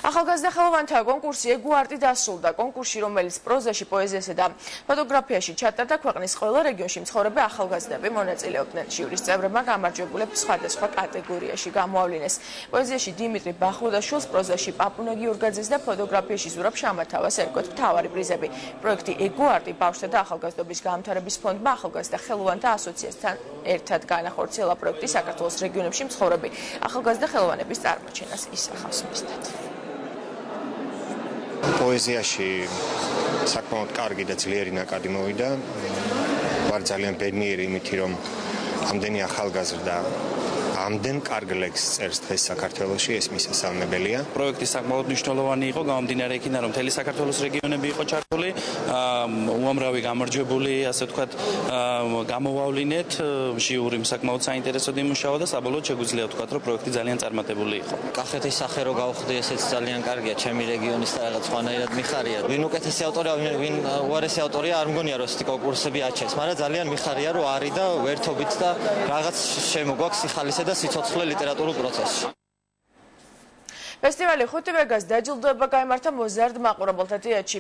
ახალგაზრდა ხელოვანთა კონკურსი ეგუარტი დასრულდა. კონკურსში, რომელიც პროზაში, პოეზიასა და ფოტოგრაფიაში ჩატარდა, ქვეყნის ყველა რეგიონში მცხოვრები ახალგაზრდები მონაწილეობდნენ. ჟიურის წევრებმა გამარჯვებულებს სხვადასხვა კატეგორიაში გამოავლინეს. პოეზიაში დიმიტრი ბახუდაშვილს, პროზაში პაპუნა გიორგაძეს და ფოტოგრაფიაში ზურაბ შამათავას ერგოთ მთავარი პრიზები. პროექტი ეგუარტი ბავშვთა და ახალგაზრდობის განვითარების ფონდმა ახალგაზრდა ხელოვანთა ასოციაციასთან ერთად განახორციელა პროექტი საქართველოს რეგიონებში მცხოვრები ახალგაზრდა ხელოვანების წარმოჩენას ისახავს მისდათ. პოეზიაში საკმაოდ კარგი და ძლიერი ნაკადი მოვიდა. ვარ ძალიან ბედნიერი იმით, რომ ამდენი ახალგაზრდა ამდენ კარგ ლექსს წერს დღეს საქართველოში, ეს მისასალმებელია. პროექტი საკმაოდ მნიშვნელოვანი იყო, გამომდინარე იქიდან, რომ მთელი საქართველოს რეგიონები იყო ჩართული, უამრავი გამარჯვებული, ასე ვთქვათ, გამოავლინეთ, ჟიურიმ საკმაოდ საინტერესოდ იმუშავა და საბოლოოდ შეგვიძლია ვთქვათ, რომ პროექტი ძალიან წარმატებული იყო. კახეთის სახე რო გავხდი, ესეც ძალიან კარგია, ჩემი რეგიონის და რაღაც სხვანაირად მიხარია. ვინ უკეთესი ავტორია, ვინ უარესი ავტორია, არ მგონია რომ ესეთი კონკურსები აჩენს, მაგრამ ძალიან მიხარია რომ არის და ვერთობით და რაღაც შემოგვაქვს სიხალისე და სიცოცხლე ლიტერატურულ პროცესში. ფესტივალი ხუთი ვეგას დაჯილდოება გაიმართა მოზარდ მაყურებელთა თეატრში.